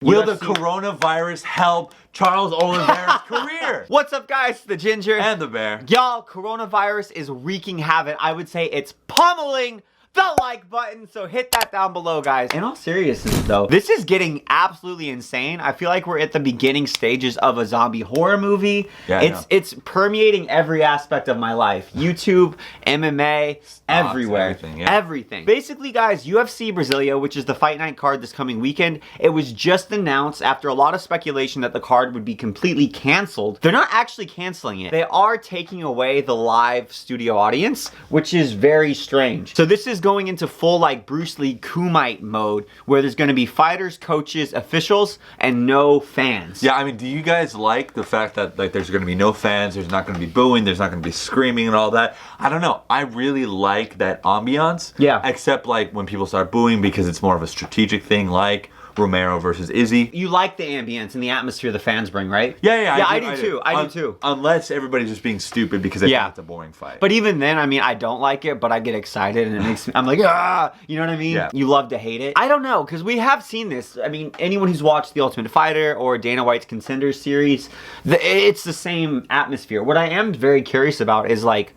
Will the coronavirus help Charles Oliveira's career? What's up, guys? The Ginger and the Bear. Y'all, coronavirus is wreaking havoc. I would say it's pummeling the like button, so hit that down below, guys. In all seriousness, though, this is getting absolutely insane. I feel like we're at the beginning stages of a zombie horror movie. Yeah, it's permeating every aspect of my life. YouTube, MMA, everywhere. Everything. Basically, guys, UFC Brasilia, which is the fight night card this coming weekend, it was just announced after a lot of speculation that the card would be completely canceled. They're not actually canceling it. They are taking away the live studio audience, which is very strange. So this is going into full like Bruce Lee Kumite mode, where there's going to be fighters, coaches, officials, and no fans. Yeah, I mean, do you guys like the fact that like there's going to be no fans, there's not going to be booing, there's not going to be screaming and all that? I don't know. I really like that ambiance. Yeah. Except like when people start booing because it's more of a strategic thing, like Romero versus Izzy. You like the ambience and the atmosphere the fans bring, right? Yeah, I do too. I do too. Unless everybody's just being stupid because they think it's a boring fight. But even then, I mean, I don't like it, but I get excited and it makes me, I'm like, ah, you know what I mean? Yeah. You love to hate it. I don't know, because we have seen this. I mean, anyone who's watched The Ultimate Fighter or Dana White's Contenders series, it's the same atmosphere. What I am very curious about is like,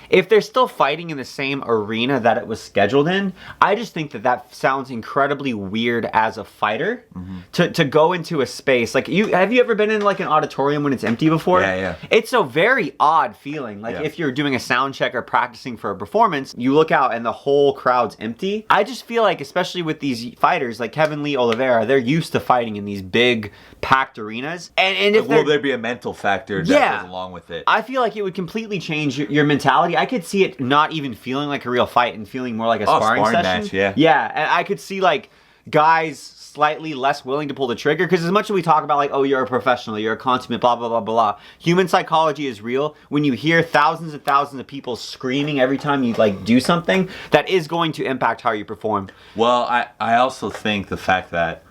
if they're still fighting in the same arena that it was scheduled in, I just think that sounds incredibly weird as a fighter to go into a space. Like, have you ever been in like an auditorium when it's empty before? Yeah. It's a very odd feeling. Like if you're doing a sound check or practicing for a performance, you look out and the whole crowd's empty. I just feel like, especially with these fighters like Kevin Lee Oliveira, they're used to fighting in these big packed arenas. And if will there be a mental factor that goes along with it? I feel like it would completely change your mentality. I could see it not even feeling like a real fight and feeling more like a sparring session. Match, yeah. Yeah, and I could see like guys slightly less willing to pull the trigger, because as much as we talk about like, oh, you're a professional, you're a consummate, blah, blah, blah, blah, human psychology is real. When you hear thousands and thousands of people screaming every time you like do something, that is going to impact how you perform. Well, I also think the fact that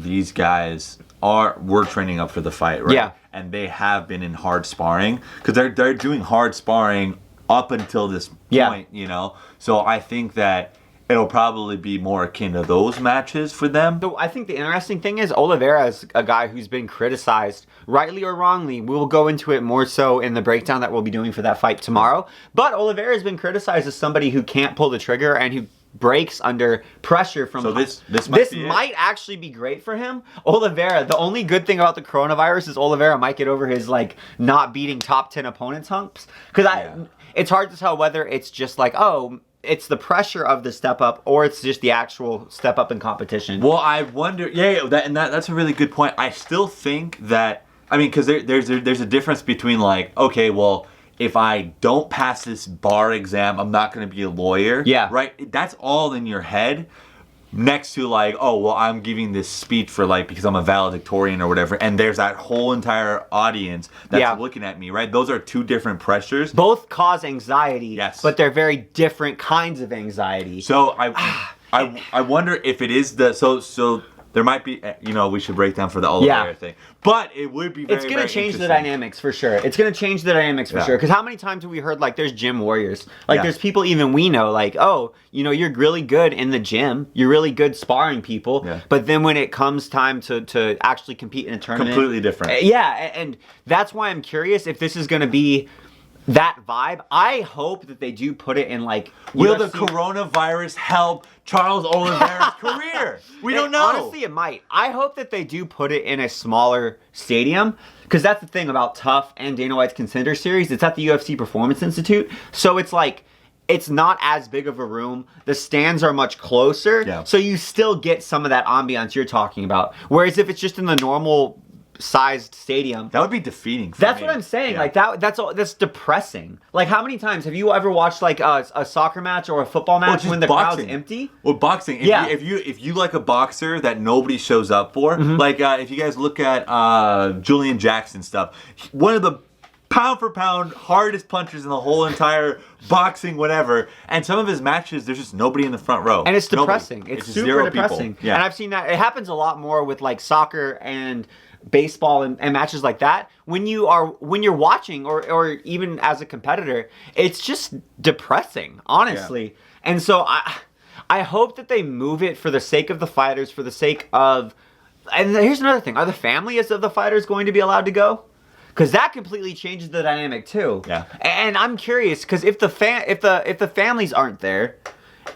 these guys were training up for the fight, right? Yeah. And they have been in hard sparring, because they're doing hard sparring up until this point, you know? So I think that it'll probably be more akin to those matches for them. So I think the interesting thing is Oliveira is a guy who's been criticized, rightly or wrongly. We'll go into it more so in the breakdown that we'll be doing for that fight tomorrow. But Oliveira has been criticized as somebody who can't pull the trigger and who breaks under pressure from. So this might actually be great for him. Oliveira, the only good thing about the coronavirus is Oliveira might get over his like not beating top 10 opponents humps, because it's hard to tell whether it's just like, oh, it's the pressure of the step up, or it's just the actual step up in competition. Well, I wonder. That's a really good point. I still think that, I mean, because there's a difference between like, okay, well, if I don't pass this bar exam, I'm not going to be a lawyer. Yeah. Right? That's all in your head. Next to like, oh, well, I'm giving this speech for like, because I'm a valedictorian or whatever. And there's that whole entire audience that's looking at me, right? Those are two different pressures. Both cause anxiety. Yes. But they're very different kinds of anxiety. So I wonder if it is so there might be, you know, we should break down for the Oliveira thing. But it would be it's going to change the dynamics for sure. It's going to change the dynamics for sure. Because how many times have we heard, like, there's gym warriors? Like, there's people even we know, like, oh, you know, you're really good in the gym. You're really good sparring people. Yeah. But then when it comes time to actually compete in a tournament. Completely different. Yeah, and that's why I'm curious if this is going to be that vibe. I hope that they do put it in like, will the coronavirus help Charles Oliveira's career? We don't know. Honestly, it might. I hope that they do put it in a smaller stadium, because that's the thing about Tough and Dana White's Contender Series. It's at the UFC Performance Institute, so it's like, it's not as big of a room. The stands are much closer, so you still get some of that ambiance you're talking about. Whereas if it's just in the normal sized stadium, that would be defeating for that's me. What I'm saying. Like that's depressing. Like, how many times have you ever watched like a soccer match or a football match when the crowd's empty? Well, boxing. If you like a boxer that nobody shows up for, like if you guys look at Julian Jackson stuff, one of the pound for pound hardest punchers in the whole entire boxing whatever, and some of his matches there's just nobody in the front row, and it's depressing. It's super depressing. Yeah. And I've seen that it happens a lot more with like soccer and baseball and matches like that. When you're watching or even as a competitor, it's just depressing, honestly. And so I hope that they move it for the sake of the fighters, for the sake of... And here's another thing. Are the families of the fighters going to be allowed to go? Because that completely changes the dynamic too. Yeah. And I'm curious, because if the families aren't there,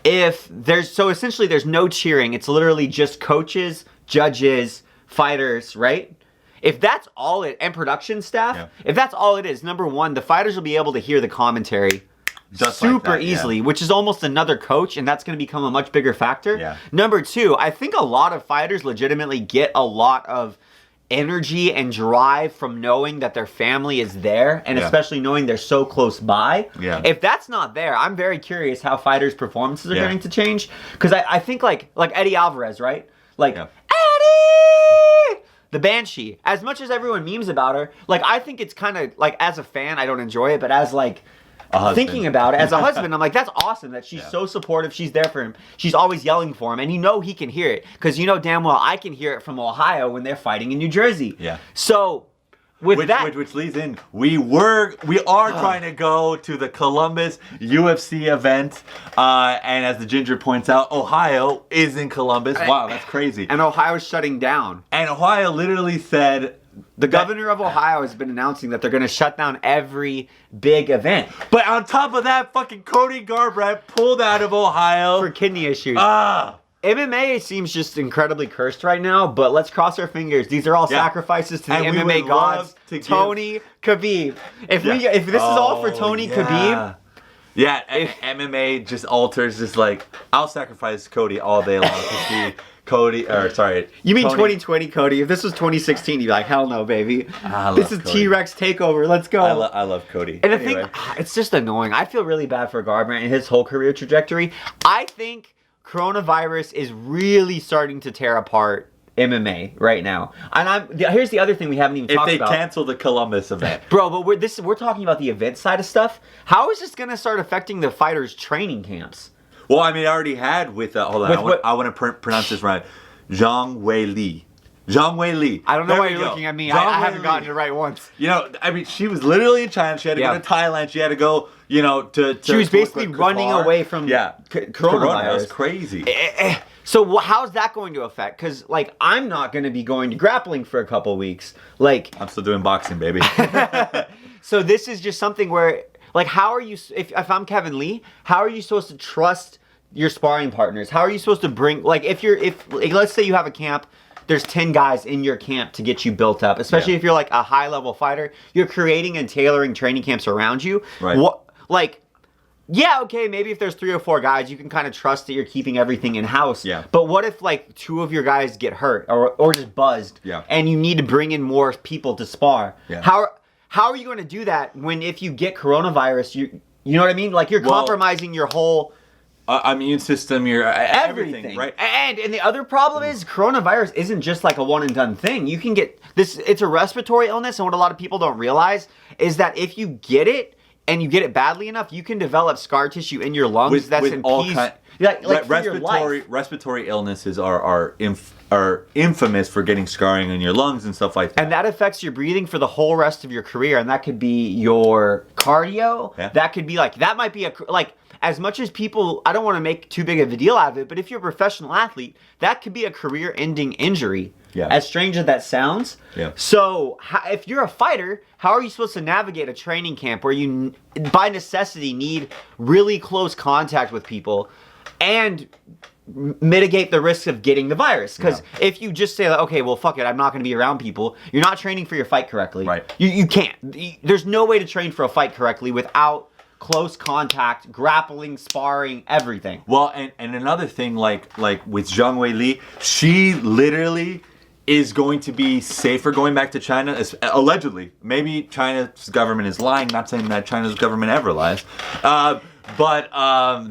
so essentially there's no cheering. It's literally just coaches, judges, fighters, right? If that's all and production staff, if that's all it is, number one, the fighters will be able to hear the commentary just super easily, which is almost another coach, and that's going to become a much bigger factor. Yeah. Number two, I think a lot of fighters legitimately get a lot of energy and drive from knowing that their family is there, and especially knowing they're so close by. Yeah. If that's not there, I'm very curious how fighters' performances are going to change. Because I think like Eddie Alvarez, right? Like, Eddie! The Banshee. As much as everyone memes about her, like, I think it's kind of, like, as a fan, I don't enjoy it, but as, like, thinking about it, as a husband, I'm like, that's awesome that she's so supportive. She's there for him. She's always yelling for him, and you know he can hear it. Because you know damn well I can hear it from Ohio when they're fighting in New Jersey. Yeah. So... Which leads in, we are trying to go to the Columbus UFC event, and as the Ginger points out, Ohio is in Columbus. Wow, that's crazy. And Ohio's shutting down. And Ohio literally said... The governor of Ohio has been announcing that they're going to shut down every big event. But on top of that, fucking Cody Garbrandt pulled out of Ohio. For kidney issues. MMA seems just incredibly cursed right now, but let's cross our fingers. These are all sacrifices to the MMA gods. Tony Khabib. If this is all for Tony Khabib. Yeah, MMA just alters, just like, I'll sacrifice Cody all day long to see Cody, or sorry. You mean 2020 Cody? If this was 2016, you'd be like, hell no, baby. This is T-Rex takeover. Let's go. I love Cody. And anyway. The thing, it's just annoying. I feel really bad for Garbrandt and his whole career trajectory. I think coronavirus is really starting to tear apart MMA right now. And here's the other thing we haven't even talked about. If they cancel the Columbus event. Bro, but we're talking about the event side of stuff. How is this going to start affecting the fighters' training camps? Well, I mean, I already had with, hold on, I want to pronounce this right. Zhang Weili. Zhang Weili. I don't know why you're looking at me. I haven't gotten it right once. You know, I mean, she was literally in China. She had to go to Thailand. She had to go, you know, to she was basically running away from coronavirus. That's crazy. So how's that going to affect? Because, like, I'm not going to be going to grappling for a couple weeks. Like, I'm still doing boxing, baby. So this is just something where, like, how are you, if I'm Kevin Lee, how are you supposed to trust your sparring partners? How are you supposed to bring, like, like, let's say you have a camp, there's 10 guys in your camp to get you built up, especially if you're like a high level fighter, you're creating and tailoring training camps around you. Right. Okay, maybe if there's 3 or 4 guys, you can kind of trust that you're keeping everything in house. Yeah. But what if like 2 of your guys get hurt or just buzzed? Yeah. And you need to bring in more people to spar. Yeah. How are you going to do that when if you get coronavirus, you know what I mean? Like you're compromising your whole immune system, your everything, right? And the other problem is coronavirus isn't just like a one and done thing. You can get this, it's a respiratory illness, and what a lot of people don't realize is that if you get it and you get it badly enough, you can develop scar tissue in your lungs that's impede respiratory illnesses are infamous for getting scarring in your lungs and stuff like that. And that affects your breathing for the whole rest of your career, and that could be your cardio. Yeah. That could be like, that might be as much as people, I don't want to make too big of a deal out of it, but if you're a professional athlete, that could be a career-ending injury. Yeah. As strange as that sounds. Yeah. So if you're a fighter, how are you supposed to navigate a training camp where you, by necessity, need really close contact with people and mitigate the risk of getting the virus? Because if you just say, like, okay, well, fuck it, I'm not going to be around people, you're not training for your fight correctly. Right. You can't. There's no way to train for a fight correctly without close contact, grappling, sparring, everything. Well, and another thing, like with Zhang Weili, she literally is going to be safer going back to China, allegedly. Maybe China's government is lying, not saying that China's government ever lies. But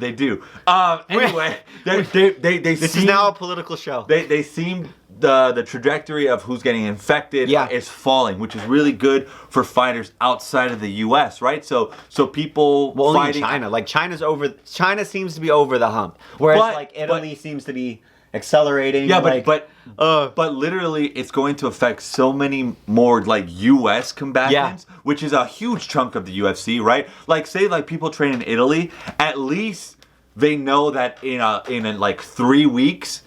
they do. Anyway, this is now a political show. They seem the trajectory of who's getting infected is falling, which is really good for fighters outside of the U.S. Right? So people fighting in China, like China seems to be over the hump, whereas Italy seems to be accelerating. Yeah, but literally, it's going to affect so many more like U.S. combatants, which is a huge chunk of the UFC, right? Like, say, like people train in Italy, at least they know that in like 3 weeks,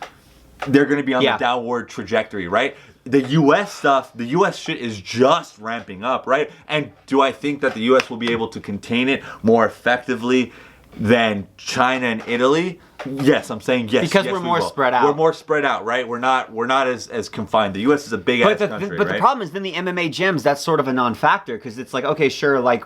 they're going to be on the downward trajectory, right? The U.S. stuff, the U.S. shit is just ramping up, right? And do I think that the U.S. will be able to contain it more effectively than China and Italy? Yes, I'm saying yes. Because yes, we're more spread out. We're more spread out, right? We're not as confined. The U.S. is a big ass country, but right? the problem is then the MMA gyms, that's sort of a non-factor because it's like, okay, sure, like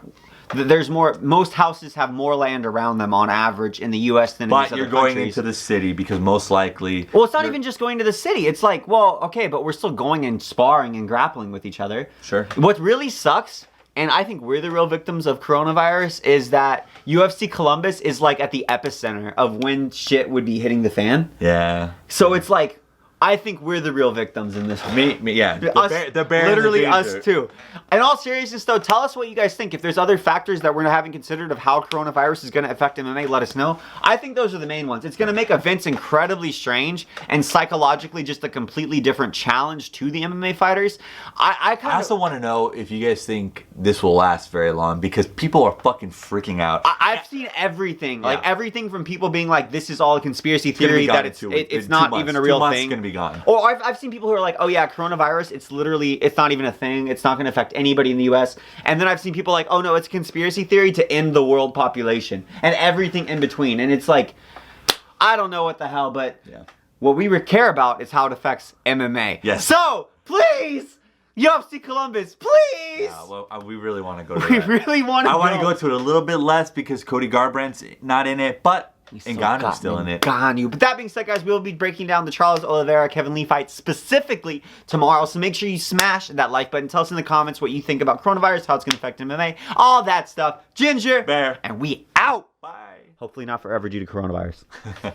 there's more. Most houses have more land around them on average in the U.S. than in these other countries. But you're going into the city because most likely. Well, it's not even just going to the city. It's like, well, okay, but we're still going and sparring and grappling with each other. Sure. What really sucks, and I think we're the real victims of coronavirus, is that UFC Columbus is like at the epicenter of when shit would be hitting the fan. Yeah. So it's like, I think we're the real victims in this. Yeah. The bear literally us too. In all seriousness, though, tell us what you guys think. If there's other factors that we're not having considered of how coronavirus is going to affect MMA, let us know. I think those are the main ones. It's going to make events incredibly strange and psychologically just a completely different challenge to the MMA fighters. I also want to know if you guys think this will last very long because people are fucking freaking out. I've seen everything, like everything from people being like, "This is all a conspiracy theory," that it's not even a real thing. It's gonna be gone. Or I've seen people who are like, "Oh yeah, coronavirus. It's not even a thing. It's not going to affect anybody in the U.S." And then I've seen people like, "Oh no, it's a conspiracy theory to end the world population and everything in between." And it's like, I don't know what the hell, but what we care about is how it affects MMA. Yes. So please. UFC Columbus, please! Yeah, well, we really want to go to We that. really want to I want to go to it a little bit less because Cody Garbrandt's not in it, but Ngannou's still in it. Ngannou. But that being said, guys, we'll be breaking down the Charles Oliveira, Kevin Lee fight specifically tomorrow. So make sure you smash that like button. Tell us in the comments what you think about coronavirus, how it's going to affect MMA, all that stuff. Ginger. Bear. And we out. Bye. Hopefully not forever due to coronavirus.